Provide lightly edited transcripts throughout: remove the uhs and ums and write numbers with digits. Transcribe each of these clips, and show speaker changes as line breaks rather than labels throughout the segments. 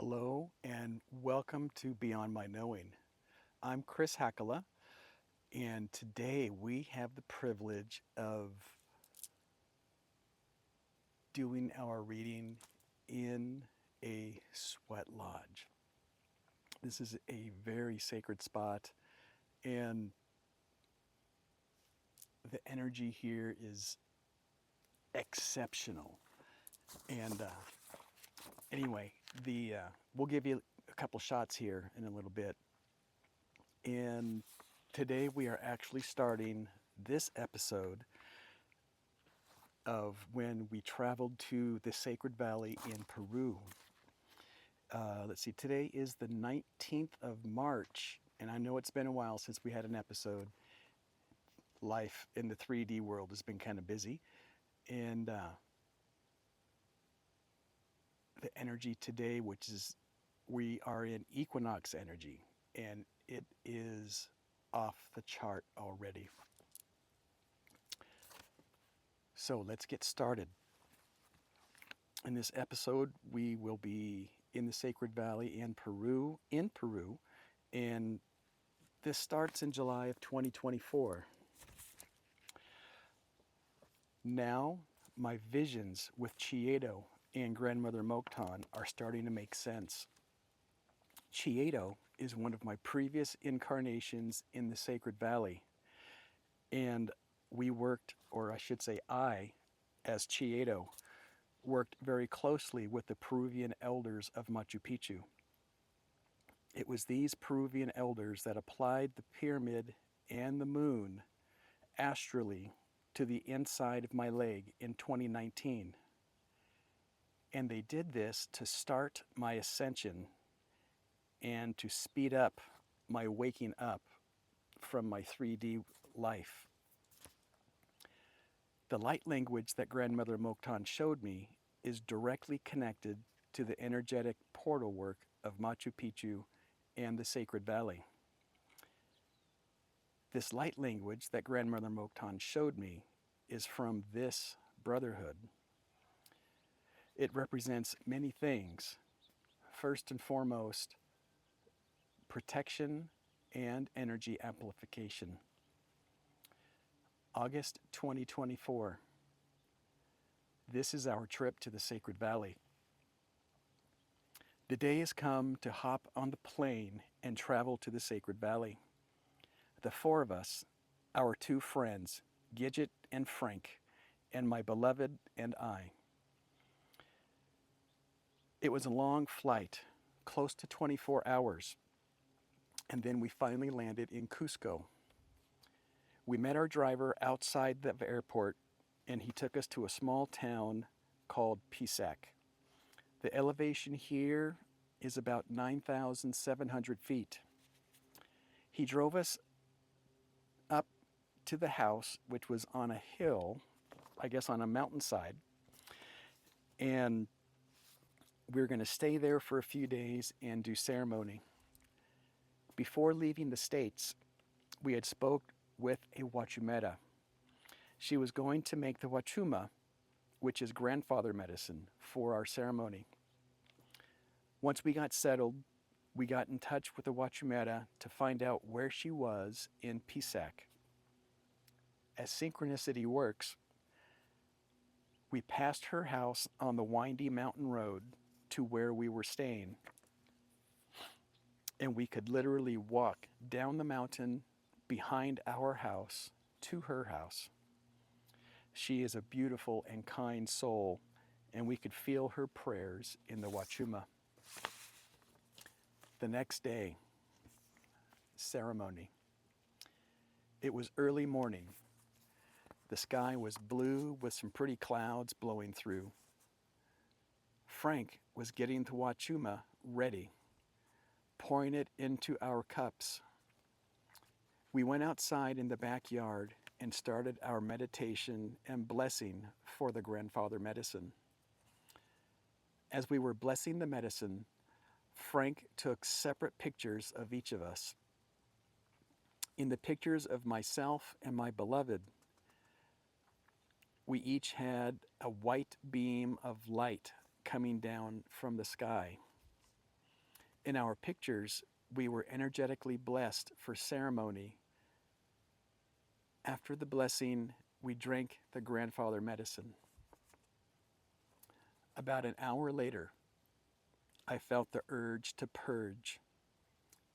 Hello and welcome to Beyond My Knowing. I'm Chris Hackala, and today we have the privilege of doing our reading in a sweat lodge. This is a very sacred spot, and the energy here is exceptional. And anyway, the we'll give you a couple shots here in a little bit. And today we are actually starting this episode of when we traveled to the Sacred Valley in Peru. Let's see, today is the 19th of March, and I know it's been a while since we had an episode. Life in the 3D world has been kind of busy, and the energy today, which is we are in equinox energy, and it is off the chart already. So let's get started. In this episode, we will be in the Sacred Valley in Peru, and this starts in July of 2024. Now, my visions with Chiedo and grandmother Moqton are starting to make sense. Chiedo is one of my previous incarnations in the Sacred Valley, and we worked, or I should say I, as Chiedo, worked very closely with the Peruvian elders of Machu Picchu. It was these Peruvian elders that applied the pyramid and the moon astrally to the inside of my leg in 2019. And they did this to start my ascension and to speed up my waking up from my 3D life. The light language that Grandmother Moqton showed me is directly connected to the energetic portal work of Machu Picchu and the Sacred Valley. This light language that Grandmother Moqton showed me is from this brotherhood. It represents many things. First and foremost, protection and energy amplification. August 2024. This is our trip to the Sacred Valley. The day has come to hop on the plane and travel to the Sacred Valley. The four of us, our two friends, Gidget and Frank, and my beloved and I. It was a long flight, close to 24 hours, and then we finally landed in Cusco. We met our driver outside the airport, and he took us to a small town called Pisac. The elevation here is about 9,700 feet. He drove us up to the house, which was on a hill, I guess on a mountainside, and we were going to stay there for a few days and do ceremony. Before leaving the States, we had spoke with a Wachumera. She was going to make the Wachuma, which is grandfather medicine, for our ceremony. Once we got settled, we got in touch with the Wachumera to find out where she was in Pisac. As synchronicity works, we passed her house on the windy mountain road to where we were staying. And we could literally walk down the mountain behind our house to her house. She is a beautiful and kind soul, and we could feel her prayers in the Wachuma. The next day, ceremony. It was early morning. The sky was blue with some pretty clouds blowing through. Frank was getting the Wachuma ready, pouring it into our cups. We went outside in the backyard and started our meditation and blessing for the grandfather medicine. As we were blessing the medicine, Frank took separate pictures of each of us. In the pictures of myself and my beloved, we each had a white beam of light coming down from the sky. In our pictures, we were energetically blessed for ceremony. After the blessing, we drank the grandfather medicine. About an hour later, I felt the urge to purge,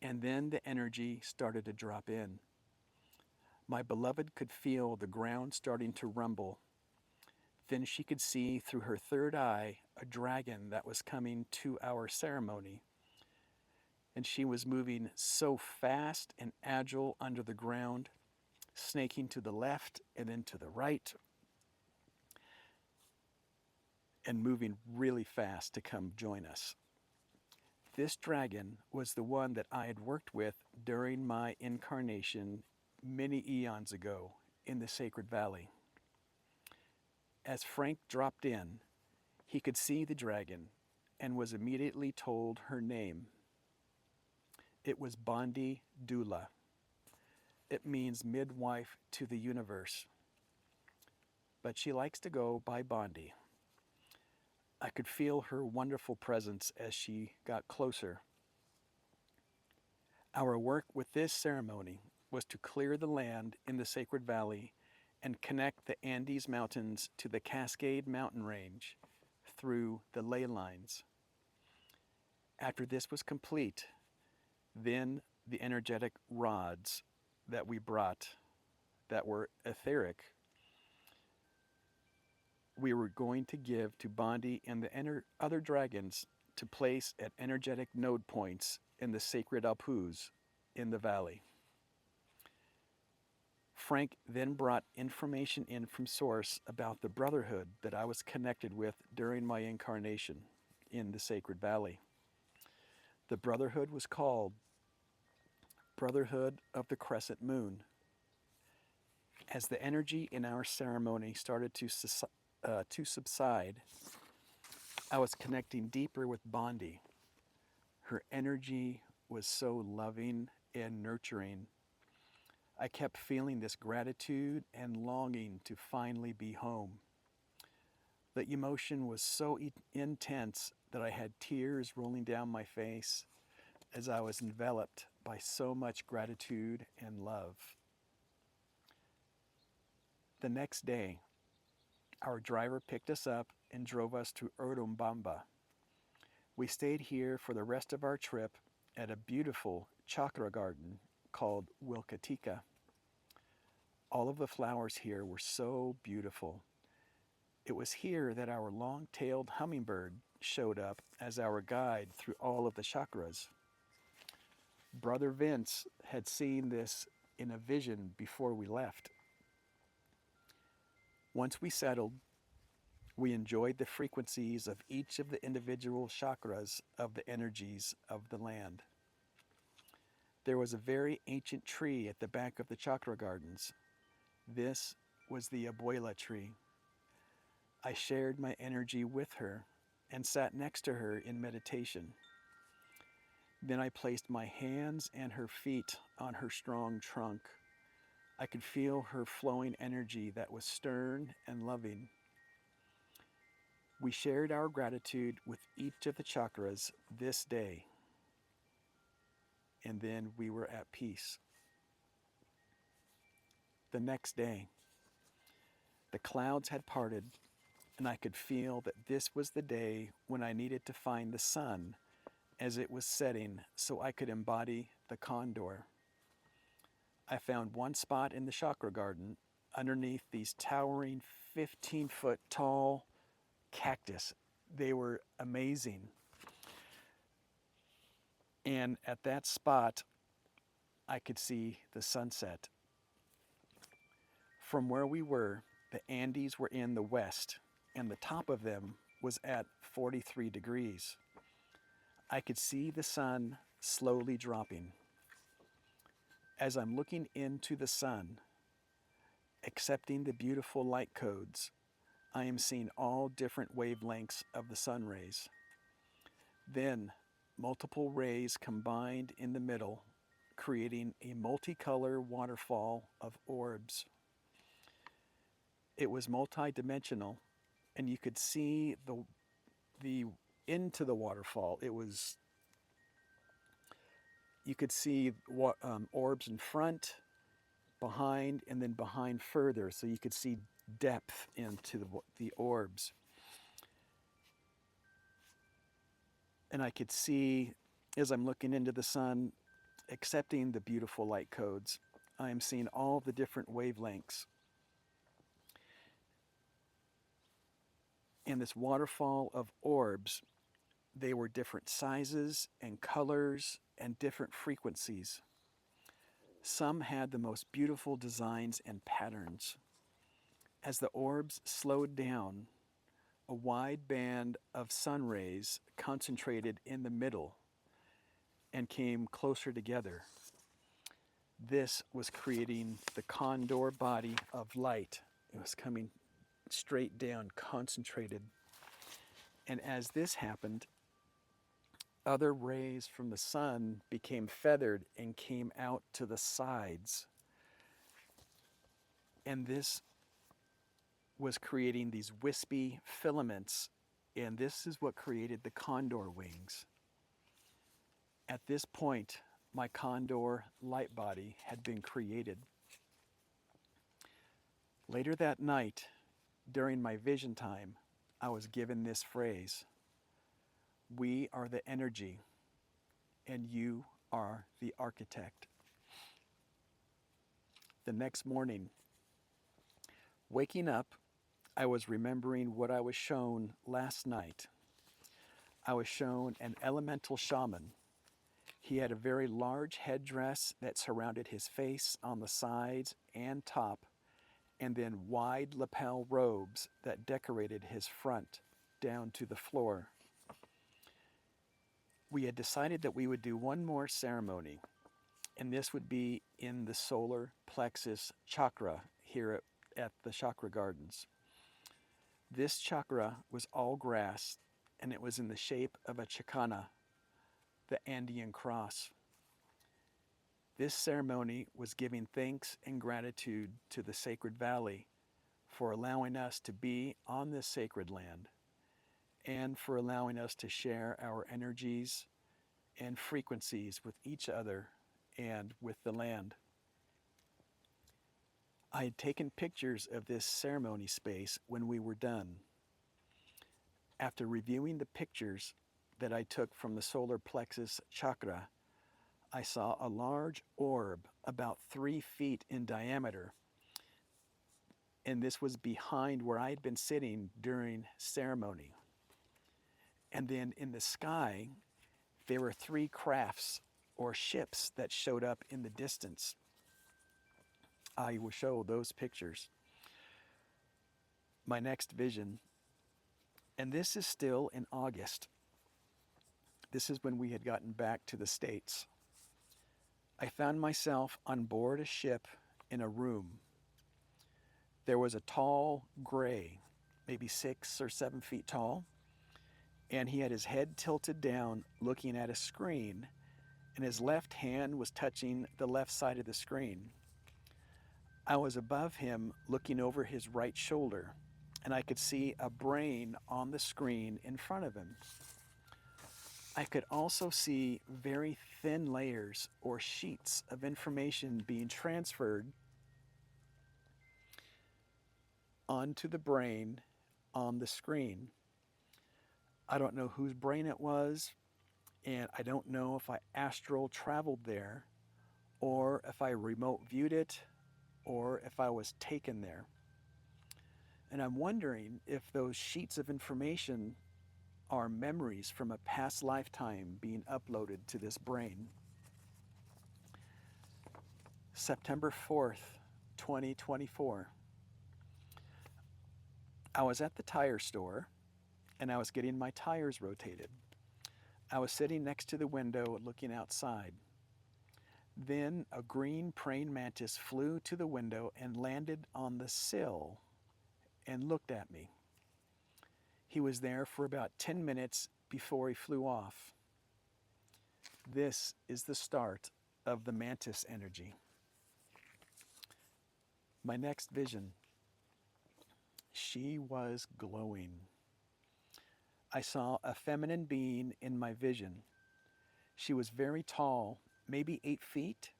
and then the energy started to drop in. My beloved could feel the ground starting to rumble. Then she could see through her third eye a dragon that was coming to our ceremony, and she was moving so fast and agile under the ground, snaking to the left and then to the right, and moving really fast to come join us. This dragon was the one that I had worked with during my incarnation many eons ago in the Sacred Valley. As Frank dropped in, he could see the dragon and was immediately told her name. It was Bondi Dula. It means midwife to the universe, but she likes to go by Bondi. I could feel her wonderful presence as she got closer. Our work with this ceremony was to clear the land in the Sacred Valley and connect the Andes Mountains to the Cascade Mountain Range through the ley lines. After this was complete, then the energetic rods that we brought that were etheric, we were going to give to Bondi and the other dragons to place at energetic node points in the sacred Apus in the valley. Frank then brought information in from Source about the brotherhood that I was connected with during my incarnation in the Sacred Valley. The brotherhood was called Brotherhood of the Crescent Moon. As the energy in our ceremony started to subside, I was connecting deeper with Bondi. Her energy was so loving and nurturing. I kept feeling this gratitude and longing to finally be home. The emotion was so intense that I had tears rolling down my face as I was enveloped by so much gratitude and love. The next day, our driver picked us up and drove us to Urubamba. We stayed here for the rest of our trip at a beautiful chakra garden called Wilcatica. All of the flowers here were so beautiful. It was here that our long-tailed hummingbird showed up as our guide through all of the chakras. Brother Vince had seen this in a vision before we left. Once we settled, we enjoyed the frequencies of each of the individual chakras of the energies of the land. There was a very ancient tree at the back of the chakra gardens. This was the abuela tree. I shared my energy with her and sat next to her in meditation. Then I placed my hands and her feet on her strong trunk. I could feel her flowing energy that was stern and loving. We shared our gratitude with each of the chakras this day, and then we were at peace. The next day, the clouds had parted, and I could feel that this was the day when I needed to find the sun as it was setting so I could embody the condor. I found one spot in the chakra garden underneath these towering 15-foot tall cactus. They were amazing. And at that spot, I could see the sunset. From where we were, the Andes were in the west, and the top of them was at 43 degrees. I could see the sun slowly dropping. As I'm looking into the sun, accepting the beautiful light codes, I am seeing all different wavelengths of the sun rays. Then, multiple rays combined in the middle, creating a multicolor waterfall of orbs. It was multidimensional, and you could see the into the waterfall. It was You could see orbs in front, behind, and then behind further, so you could see depth into the orbs. And I could see, as I'm looking into the sun, accepting the beautiful light codes, I am seeing all the different wavelengths. And this waterfall of orbs, they were different sizes and colors and different frequencies. Some had the most beautiful designs and patterns. As the orbs slowed down, a wide band of sun rays concentrated in the middle and came closer together. This was creating the condor body of light. It was coming straight down, concentrated. And as this happened, other rays from the sun became feathered and came out to the sides. And this was creating these wispy filaments, and this is what created the condor wings. At this point, my condor light body had been created. Later that night, during my vision time, I was given this phrase: "We are the energy, and you are the architect." The next morning, waking up, I was remembering what I was shown last night. I was shown an elemental shaman. He had a very large headdress that surrounded his face on the sides and top, and then wide lapel robes that decorated his front down to the floor. We had decided that we would do one more ceremony, and this would be in the solar plexus chakra here at the chakra gardens. This chakra was all grass, and it was in the shape of a chacana, the Andean cross. This ceremony was giving thanks and gratitude to the Sacred Valley for allowing us to be on this sacred land and for allowing us to share our energies and frequencies with each other and with the land. I had taken pictures of this ceremony space when we were done. After reviewing the pictures that I took from the solar plexus chakra, I saw a large orb about 3 feet in diameter, and this was behind where I had been sitting during ceremony. And then in the sky, there were 3 crafts or ships that showed up in the distance. I will show those pictures. My next vision, and this is still in August. This is when we had gotten back to the States. I found myself on board a ship in a room. There was a tall gray, maybe 6 or 7 feet tall, and he had his head tilted down looking at a screen, and his left hand was touching the left side of the screen. I was above him looking over his right shoulder, and I could see a brain on the screen in front of him. I could also see very thin layers or sheets of information being transferred onto the brain on the screen. I don't know whose brain it was, and I don't know if I astral traveled there, or if I remote viewed it, or if I was taken there. And I'm wondering if those sheets of information are memories from a past lifetime being uploaded to this brain. September 4th, 2024. I was at the tire store, and I was getting my tires rotated. I was sitting next to the window looking outside. Then a green praying mantis flew to the window and landed on the sill and looked at me. He was there for about 10 minutes before he flew off. This is the start of the mantis energy. My next vision. She was glowing. I saw a feminine being in my vision. She was very tall, maybe 8 feet.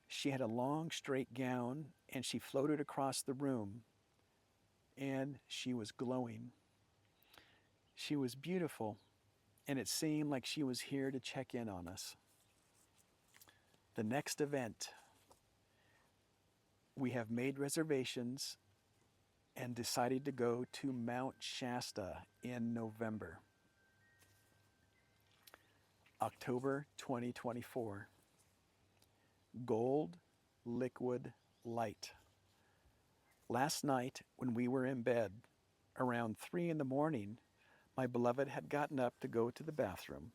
She had a long, straight gown, and she floated across the room, and she was glowing. She was beautiful, and it seemed like she was here to check in on us. The next event, we have made reservations and decided to go to Mount Shasta in November, October 2024. Gold liquid light. Last night, when we were in bed, around 3 in the morning, my beloved had gotten up to go to the bathroom.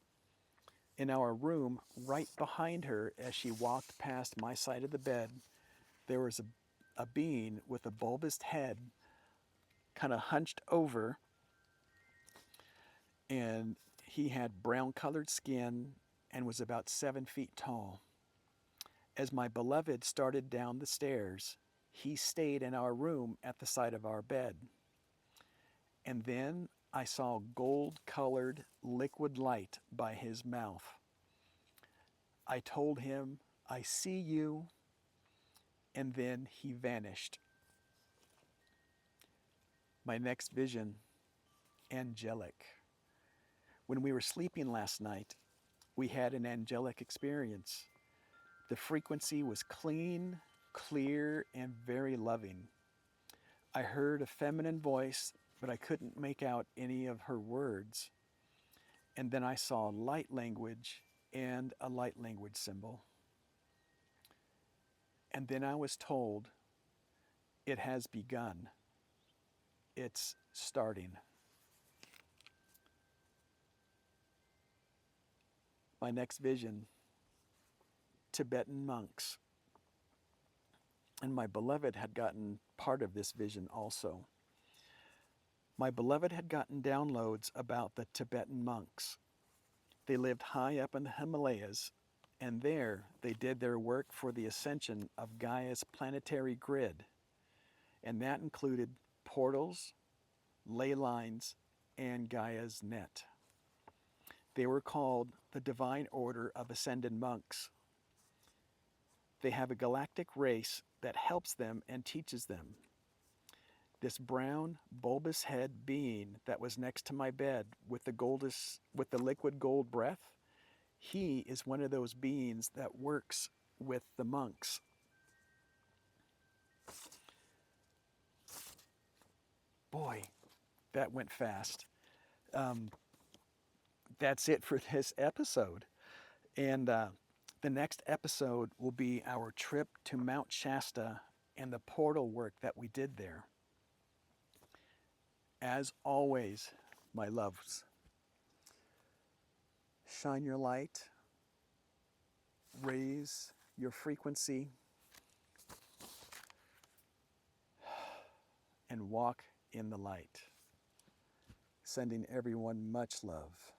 In our room, right behind her, as she walked past my side of the bed, there was a being with a bulbous head, kind of hunched over, and he had brown colored skin and was about 7 feet tall. As my beloved started down the stairs, he stayed in our room at the side of our bed. And then I saw gold-colored liquid light by his mouth. I told him, "I see you," and then he vanished. My next vision, angelic. When we were sleeping last night, we had an angelic experience. The frequency was clean, clear, and very loving. I heard a feminine voice, but I couldn't make out any of her words. And then I saw light language and a light language symbol. And then I was told, it has begun. It's starting. My next vision, Tibetan monks. And my beloved had gotten part of this vision also. My beloved had gotten downloads about the Tibetan monks. They lived high up in the Himalayas, and there they did their work for the ascension of Gaia's planetary grid. And that included portals, ley lines, and Gaia's net. They were called the Divine Order of Ascended Monks. They have a galactic race that helps them and teaches them. This brown, bulbous head being that was next to my bed with the liquid gold breath, he is one of those beings that works with the monks. Boy, that went fast. That's it for this episode. And the next episode will be our trip to Mount Shasta and the portal work that we did there. As always, my loves, shine your light, raise your frequency, and walk in the light. Sending everyone much love.